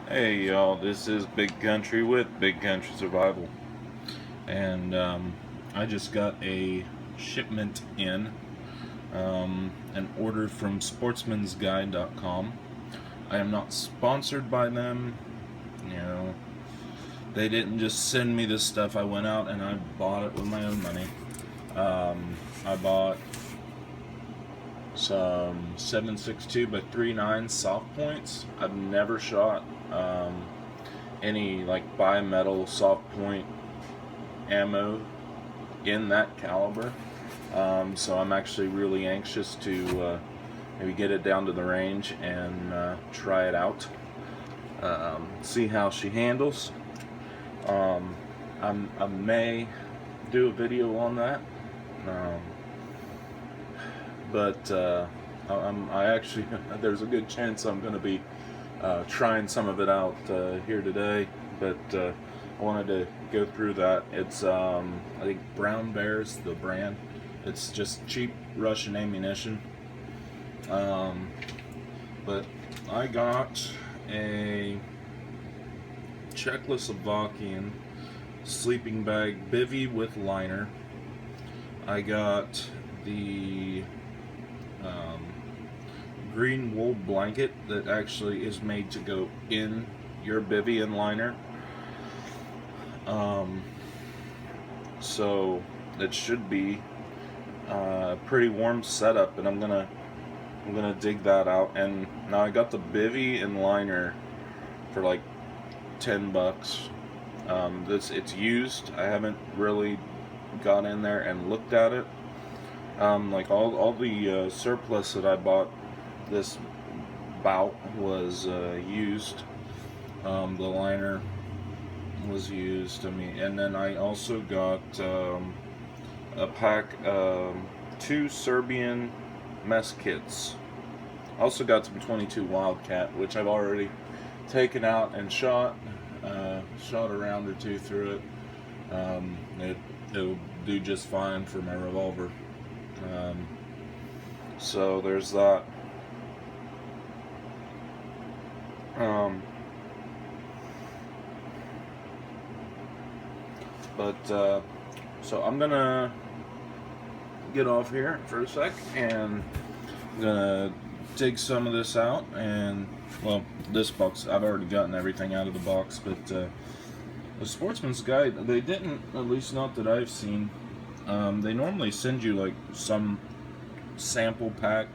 Hey y'all, this is Big Country with Big Country Survival, and I just got a shipment in, an order from sportsmansguide.com. I am not sponsored by them, you know, they didn't just send me this stuff. I went out and I bought it with my own money. I bought some 7.62 by 3.9 soft points. I've never shot any like bimetal soft point ammo in that caliber, so I'm actually really anxious to maybe get it down to the range and try it out, see how she handles. um, I may do a video on that, um, but I actually there's a good chance I'm going to be trying some of it out here today, but I wanted to go through that. It's I think Brown Bear's the brand. It's just cheap Russian ammunition. But I got a Czechoslovakian sleeping bag bivy with liner. I got the green wool blanket that actually is made to go in your bivy and liner. So it should be a pretty warm setup, and I'm gonna dig that out. And now I got the bivy and liner for like $10. It's used. I haven't really got in there and looked at it. Like all the surplus that I bought this bout was used. The liner was used. I mean, and then I also got a pack, 2 Serbian mess kits. I also got some 22 Wildcat, which I've already taken out and shot a round or two through it. It'll do just fine for my revolver. So there's that. So I'm gonna get off here for a sec, and I'm gonna dig some of this out. And well, this box, I've already gotten everything out of the box, but the Sportsman's Guide, they didn't, at least not that I've seen. They normally send you like some sample pack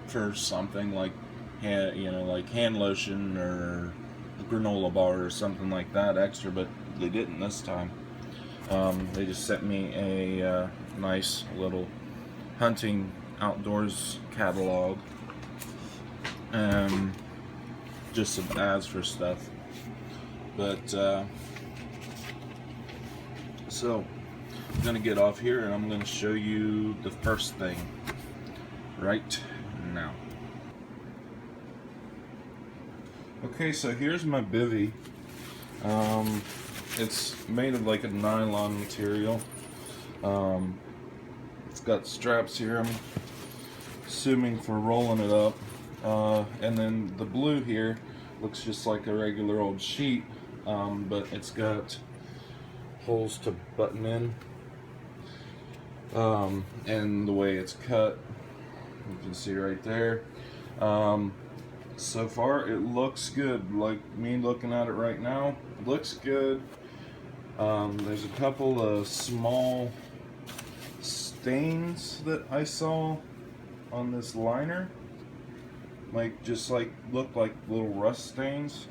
for something like like hand lotion or a granola bar or something like that extra, but they didn't this time. They just sent me a nice little hunting outdoors catalog and just some ads for stuff. But so I'm gonna get off here and I'm gonna show you the first thing right now. Okay, so here's my bivy. It's made of like a nylon material. It's got straps here, I'm assuming for rolling it up. And then the blue here looks just like a regular old sheet, but it's got holes to button in. And the way it's cut, you can see right there. So far it looks good. Like me looking at it right now, it looks good. There's a couple of small stains that I saw on this liner, just look like little rust stains.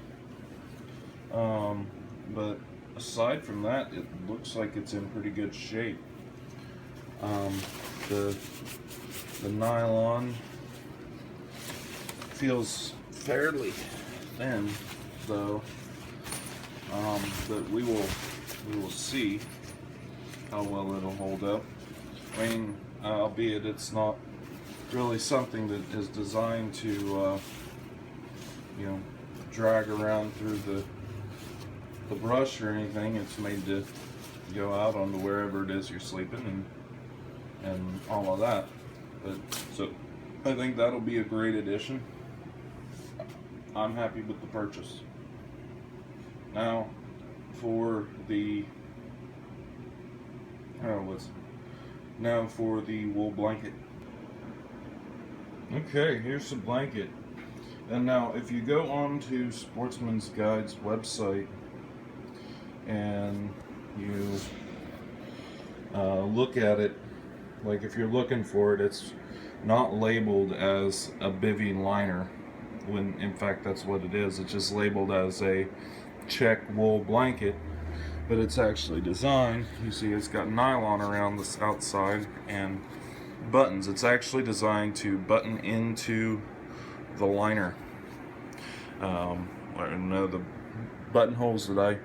But aside from that, it looks like it's in pretty good shape. The nylon feels fairly thin, though. But we will see how well it'll hold up. I mean, albeit it's not really something that is designed to drag around through the brush or anything. It's made to go out onto wherever it is you're sleeping and all of that. But so I think that'll be a great addition. I'm happy with the purchase. Now for the wool blanket. Okay, here's the blanket. And now if you go on to Sportsman's Guide's website and you look at it, like if you're looking for it, it's not labeled as a bivy liner, when in fact that's what it is. It's just labeled as a check wool blanket, but it's actually designed, you see it's got nylon around this outside and buttons. It's actually designed to button into the liner. I know the buttonholes that I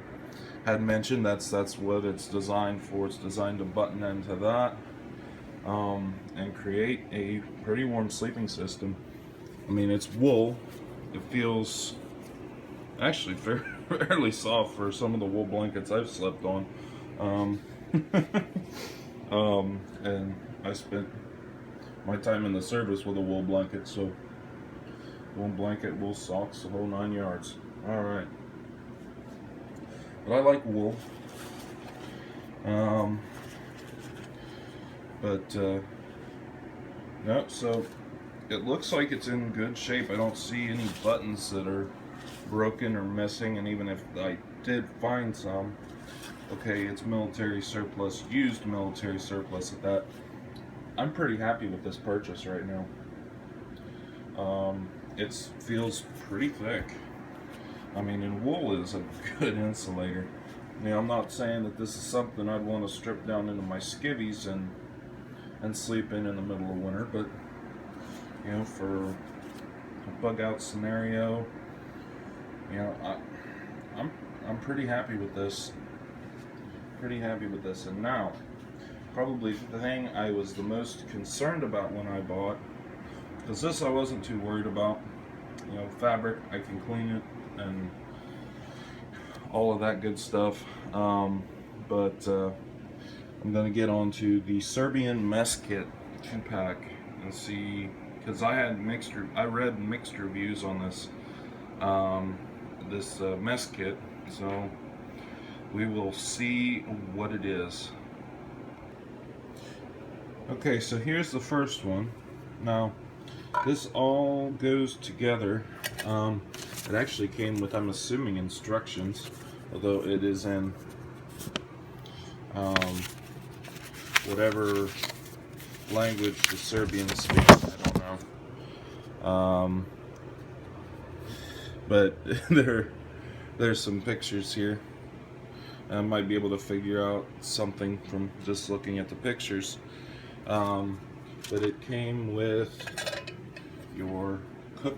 had mentioned, that's what it's designed for. It's designed to button into that and create a pretty warm sleeping system. I mean, it's wool. It feels actually fairly soft for some of the wool blankets I've slept on. And I spent my time in the service with a wool blanket, so wool blanket, wool socks, the whole 9 yards. Alright. But I like wool. No, so it looks like it's in good shape. I don't see any buttons that are broken or missing, and even if I did find some, okay, it's military surplus, used military surplus at that. I'm pretty happy with this purchase right now. It feels pretty thick. I mean, and wool is a good insulator. Now, I'm not saying that this is something I'd want to strip down into my skivvies and sleep in the middle of winter, but you know, for a bug out scenario, you know, I'm pretty happy with this. Pretty happy with this. And now, probably the thing I was the most concerned about when I bought, because this I wasn't too worried about. You know, fabric, I can clean it and all of that good stuff. But I'm gonna get onto the Serbian mess kit 2-pack and see, because I read mixed reviews on this mess kit, so we will see what it is. Okay, so here's the first one. Now, this all goes together. It actually came with, I'm assuming, instructions, although it is in whatever language the Serbians speak, I don't know. But there's some pictures here. I might be able to figure out something from just looking at the pictures. But it came with your cook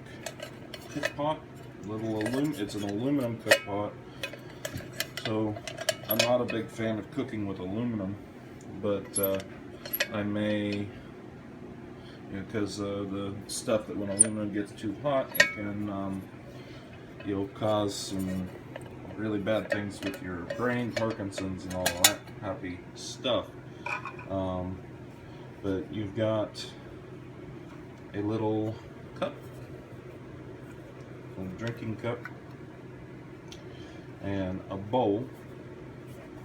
pot, it's an aluminum cook pot. So I'm not a big fan of cooking with aluminum, but I may, because the stuff that when aluminum gets too hot, it can you'll cause some really bad things with your brain, Parkinson's, and all that happy stuff. But you've got a little cup, a drinking cup, and a bowl.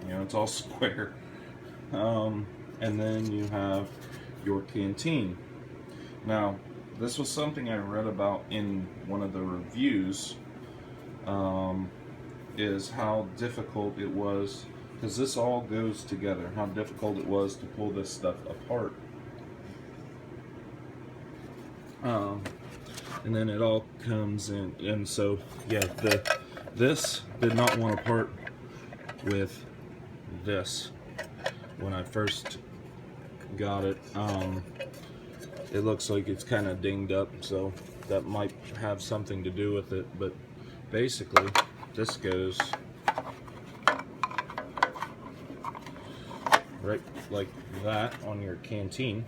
You know, it's all square. And then you have your canteen. Now, this was something I read about in one of the reviews, is how difficult it was, because this all goes together, how difficult it was to pull this stuff apart. And then it all comes in, and so yeah, this did not want to part with this when I first got it. It looks like it's kind of dinged up, so that might have something to do with it, but basically this goes right like that on your canteen.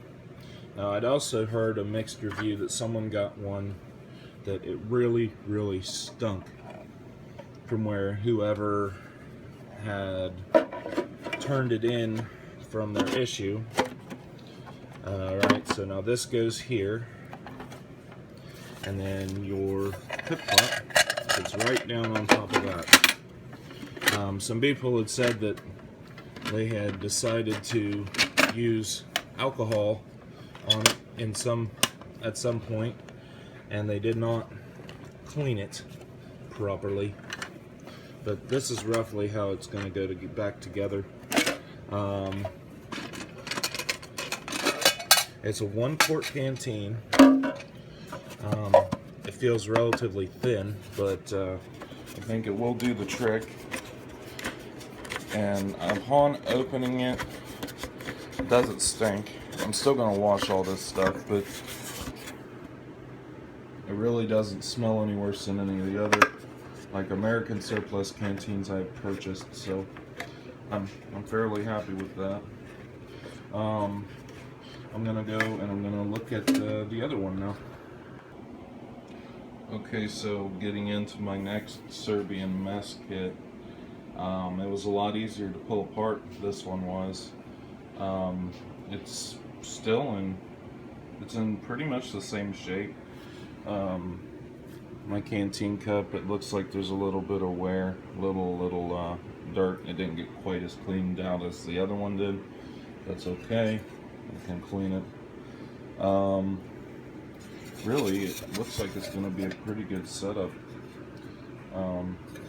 Now, I'd also heard a mixed review that someone got one that it really stunk, from where whoever had turned it in from their issue. Alright, so now this goes here, and then your cook pot is right down on top of that. Some people had said that they had decided to use alcohol at some point, and they did not clean it properly. But this is roughly how it's going to go to get back together. It's a 1-quart canteen. It feels relatively thin, but I think it will do the trick. And upon opening it, it doesn't stink. I'm still going to wash all this stuff, but it really doesn't smell any worse than any of the other, like, American surplus canteens I've purchased, so I'm fairly happy with that. I'm gonna go and I'm gonna look at the other one now. Okay, so getting into my next Serbian mess kit. It was a lot easier to pull apart. This one was. It's in pretty much the same shape. My canteen cup, it looks like there's a little bit of wear, little dirt. It didn't get quite as cleaned out as the other one did. That's okay. I can clean it. Really, it looks like it's going to be a pretty good setup.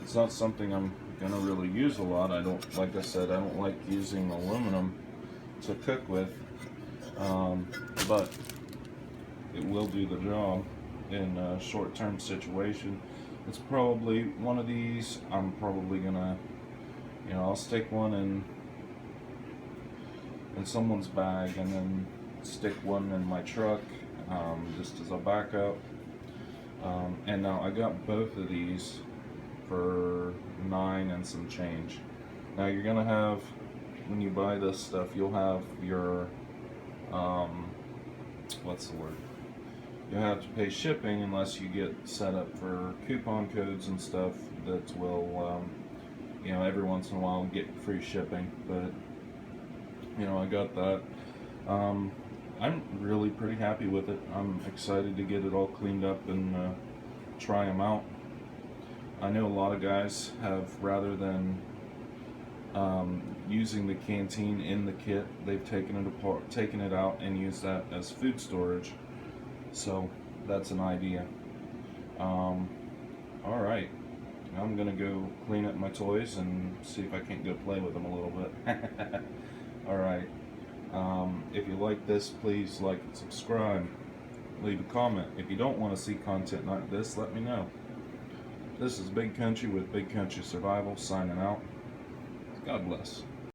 It's not something I'm going to really use a lot. Like I said, I don't like using aluminum to cook with, but it will do the job in a short-term situation. It's probably one of these. I'm probably gonna, I'll stick one in someone's bag and then stick one in my truck, just as a backup. And now I got both of these for $9 and some change. Now you're gonna have, when you buy this stuff, you'll have your what's the word? You'll have to pay shipping unless you get set up for coupon codes and stuff that will, every once in a while get free shipping. But I got that. I'm really pretty happy with it. I'm excited to get it all cleaned up and try them out. I know a lot of guys have, rather than using the canteen in the kit, they've taken it out and used that as food storage. So that's an idea. Alright, I'm gonna go clean up my toys and see if I can't go play with them a little bit. Alright, if you like this, please like and subscribe. Leave a comment. If you don't want to see content like this, let me know. This is Big Country with Big Country Survival signing out. God bless.